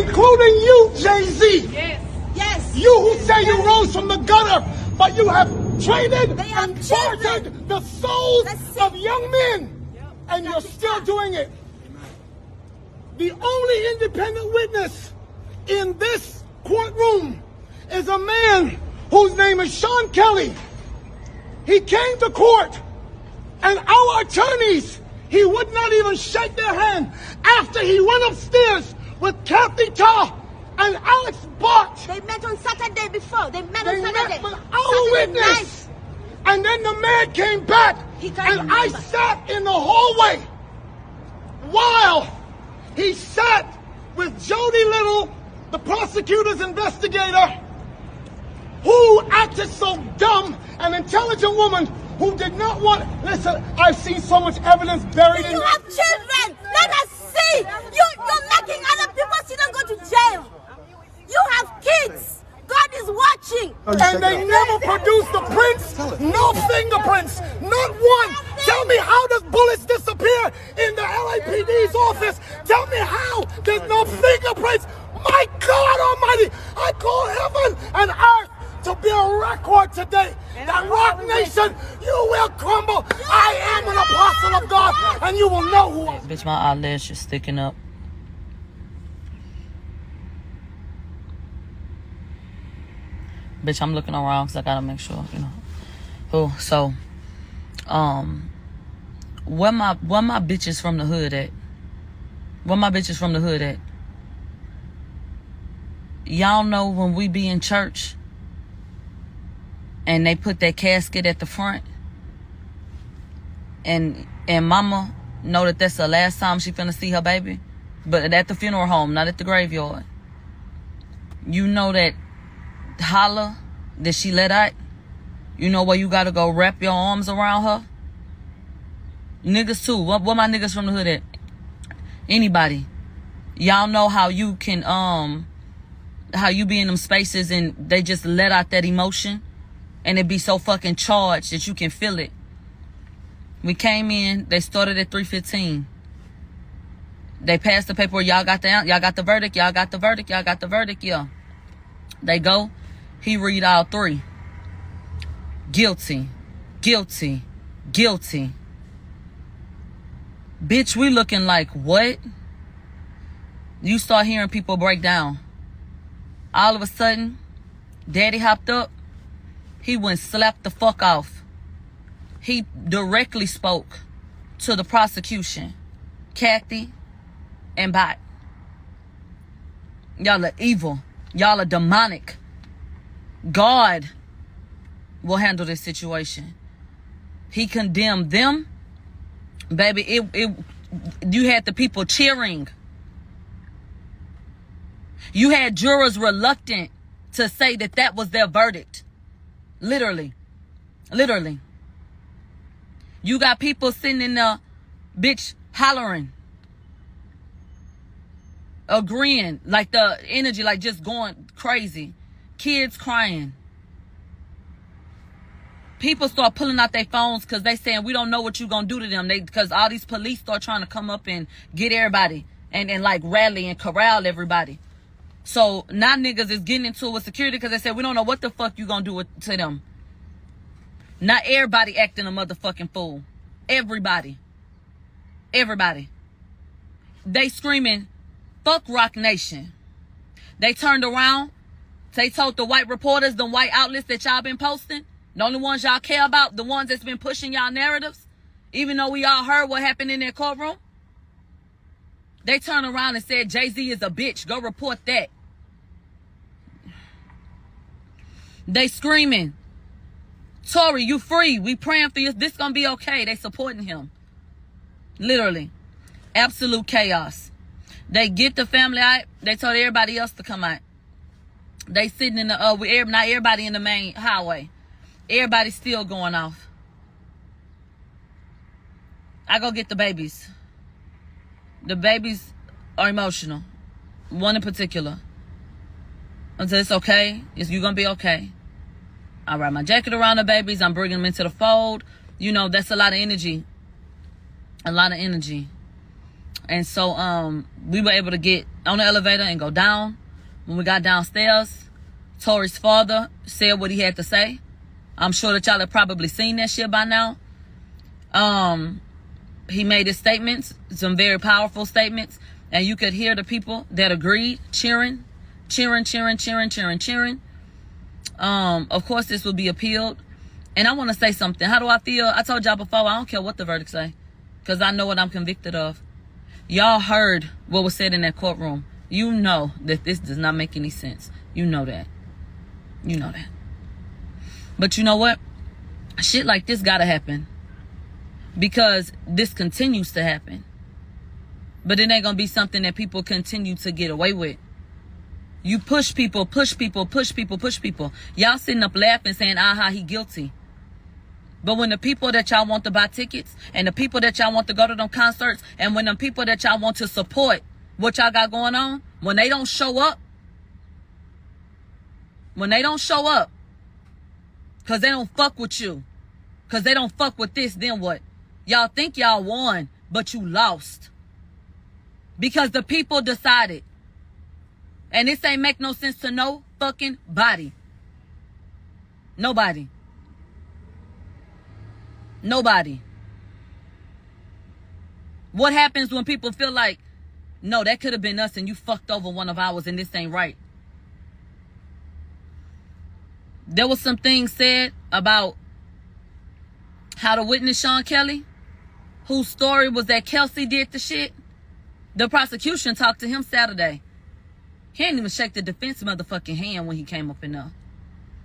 including you, JayZ. Yes. Yes. You who say you rose from the gutter, but you have traded They are and bartered the souls of young men, and you're still doing it. The only independent witness in this courtroom is a man whose name is Sean Kelly. He came to court, and our attorneys, he would not even shake their hand after he went upstairs with Kathy Tarr and Alex Bart. They met on Saturday before. They met They on Saturday. met with our witness. And then the man came back, and I sat in the hallway while he sat with Jody Little, the prosecutor's investigator, who acted so dumb, an intelligent woman who did not want... Listen, I've seen so much evidence buried in... You have children. Let us see. You're making other people's children go to jail. You have kids. God is watching. And they never produced the prints, no fingerprints, not one. Tell me, how does bullets disappear in the LAPD's office? Tell me how there's no fingerprints. My God Almighty, I call heaven and earth to be a record today that Rock Nation, you will crumble. I am an apostle of God, and you will know who I am. Bitch, my eyelash is sticking up. Bitch, I'm looking around because I gotta make sure, you know. Oh, so, where my bitches from the hood at? Where my bitches from the hood at? Y'all know when we be in church and they put that casket at the front, and mama know that that's the last time she finna see her baby, but at the funeral home, not at the graveyard. You know that holler that she let out, you know where you gotta go wrap your arms around her? Niggas too. What my niggas from the hood at? Anybody. Y'all know how you can how you be in them spaces and they just let out that emotion and it be so fucking charged that you can feel it. We came in, they started at 3:15. They passed the paper, y'all got the verdict, y'all got the verdict, yeah. They go, he read all three. Guilty, guilty, guilty. Bitch, we looking like what? You start hearing people break down. All of a sudden, daddy hopped up. He went slapped the fuck off. He directly spoke to the prosecution, Kathy and Bot. Y'all are evil. Y'all are demonic. God will handle this situation. He condemned them. Baby, you had the people cheering. You had jurors reluctant to say that was their verdict. Literally. Literally. You got people sitting in the bitch hollering. Agreeing. Like the energy, like just going crazy. Kids crying. People start pulling out their phones because they saying we don't know what you gonna do to them. Because all these police start trying to come up and get everybody and like rally and corral everybody. So now niggas is getting into it with security because they said we don't know what the fuck you gonna do to them. Not everybody acting a motherfucking fool. Everybody. Everybody. They screaming, fuck Rock Nation. They turned around. They told the white reporters, the white outlets that y'all been posting, the only ones y'all care about, the ones that's been pushing y'all narratives, even though we all heard what happened in their courtroom. They turned around and said, JayZ is a bitch. Go report that. They screaming, Tory, you free. We praying for you. This gonna be okay. They supporting him. Literally. Absolute chaos. They get the family out. They told everybody else to come out. They sitting in the, not everybody in the main highway. Everybody's still going off. I go get the babies. The babies are emotional. One in particular. I said, it's okay. You're going to be okay. I wrap my jacket around the babies. I'm bringing them into the fold. You know, that's a lot of energy. A lot of energy. And so we were able to get on the elevator and go down. When we got downstairs, Tory's father said what he had to say. I'm sure that y'all have probably seen that shit by now. He made his statements, some very powerful statements, and you could hear the people that agreed cheering. Of course, this will be appealed. And I want to say something. How do I feel? I told y'all before, I don't care what the verdict say, because I know what I'm convicted of. Y'all heard what was said in that courtroom. You know that this does not make any sense. You know that. You know that. But you know what? Shit like this gotta happen, because this continues to happen. But it ain't gonna be something that people continue to get away with. You push people. Y'all sitting up laughing saying, aha, he guilty. But when the people that y'all want to buy tickets, and the people that y'all want to go to them concerts, and when the people that y'all want to support what y'all got going on, when they don't show up, because they don't fuck with you, because they don't fuck with this, then what? Y'all think y'all won, but you lost. Because the people decided. And this ain't make no sense to no fucking body. Nobody. What happens when people feel like, no, that could have been us and you fucked over one of ours and this ain't right? There was some things said about how to witness Sean Kelly, whose story was that Kelsey did the shit. The prosecution talked to him Saturday. He didn't even shake the defense motherfucking hand when he came up in there.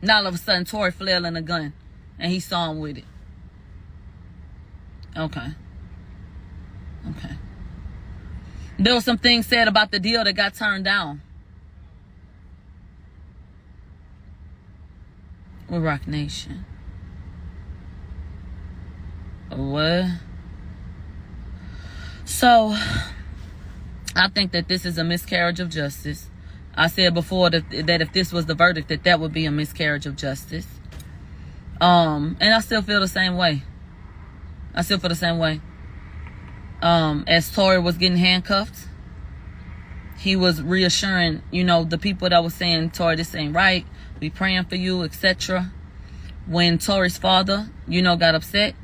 Now all of a sudden, Tory flailing a gun, and he saw him with it. Okay. There was some things said about the deal that got turned down. With Rock Nation. What? So, I think that this is a miscarriage of justice. I said before that if this was the verdict, that would be a miscarriage of justice. And I still feel the same way. As Tory was getting handcuffed, he was reassuring, the people that was saying, Tory, this ain't right, we praying for you, etc. When Tory's father, got upset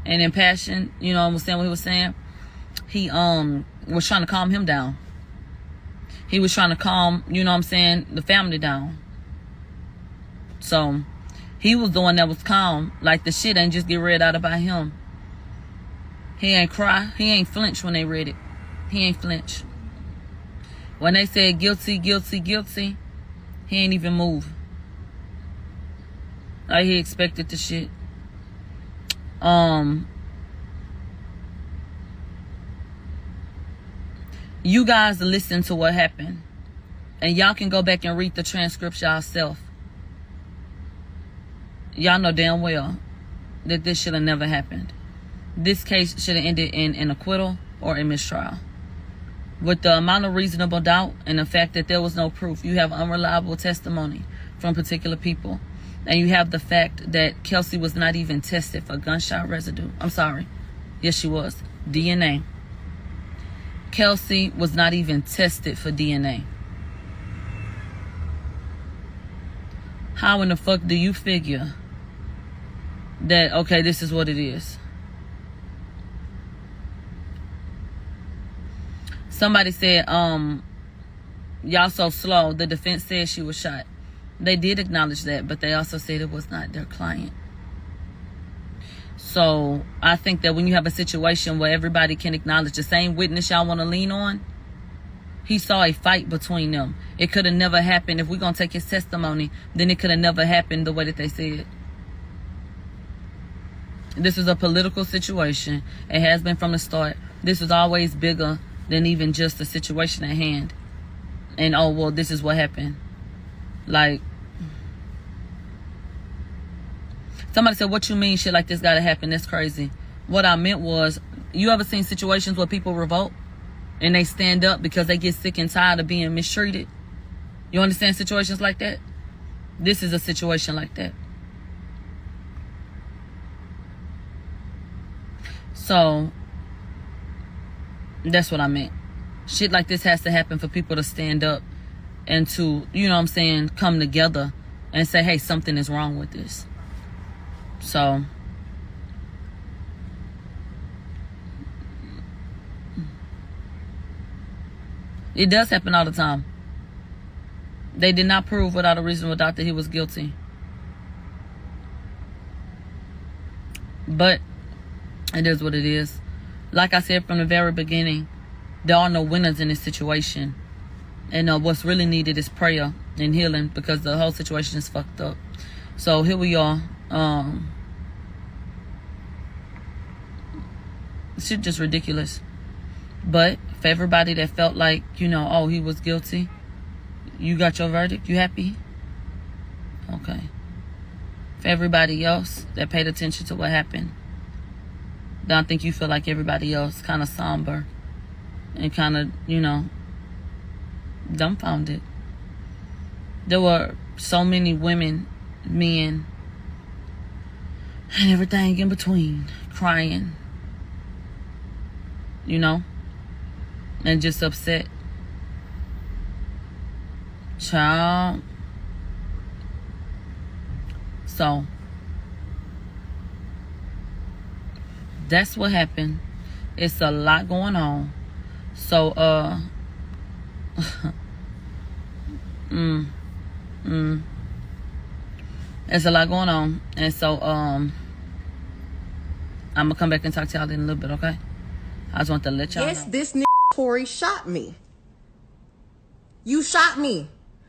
and impassioned, was saying what he was saying, he was trying to calm him down. He was trying to calm, the family down. So he was the one that was calm. Like the shit ain't just get read out about him. He ain't cry. He ain't flinch when they read it. He ain't flinch. When they said guilty, he ain't even move. Like he expected the shit. You guys listen to what happened. And y'all can go back and read the transcripts yourself. Y'all know damn well that this should have never happened. This case should have ended in an acquittal or a mistrial. With the amount of reasonable doubt and the fact that there was no proof, you have unreliable testimony from particular people. And you have the fact that Kelsey was not even tested for gunshot residue. I'm sorry. Yes, she was. DNA. Kelsey was not even tested for DNA. How in the fuck do you figure that, okay, this is what it is? Somebody said, y'all so slow. The defense said she was shot. They did acknowledge that, but they also said it was not their client. So I think that when you have a situation where everybody can acknowledge the same witness y'all want to lean on, he saw a fight between them. It could have never happened. If we're going to take his testimony, then it could have never happened the way that they said. This is a political situation. It has been from the start. This was always bigger than even just the situation at hand. And, oh, well, this is what happened. Like, somebody said, what you mean shit like this gotta happen? That's crazy. What I meant was, you ever seen situations where people revolt and they stand up because they get sick and tired of being mistreated? You understand situations like that? This is a situation like that. So That's what I meant. Shit like this has to happen for people to stand up and to, you know what I'm saying, come together and say, hey, something is wrong with this. So, it does happen all the time. They did not prove without a reasonable doubt that he was guilty. But it is what it is. Like I said from the very beginning, there are no winners in this situation. And what's really needed is prayer and healing, because the whole situation is fucked up. So here we are. Shit just ridiculous. But for everybody that felt like, you know, oh, he was guilty, you got your verdict? You happy? Okay. For everybody else that paid attention to what happened, don't think you feel like everybody else, kind of somber and kind of, you know, dumbfounded. There were so many women, men, and everything in between crying, you know, and just upset. Child. So that's what happened. It's a lot going on. So there's a lot going on. And so I'm gonna come back and talk to y'all in a little bit, okay? I just want to let y'all know. Yes, this Tory shot me. You shot me.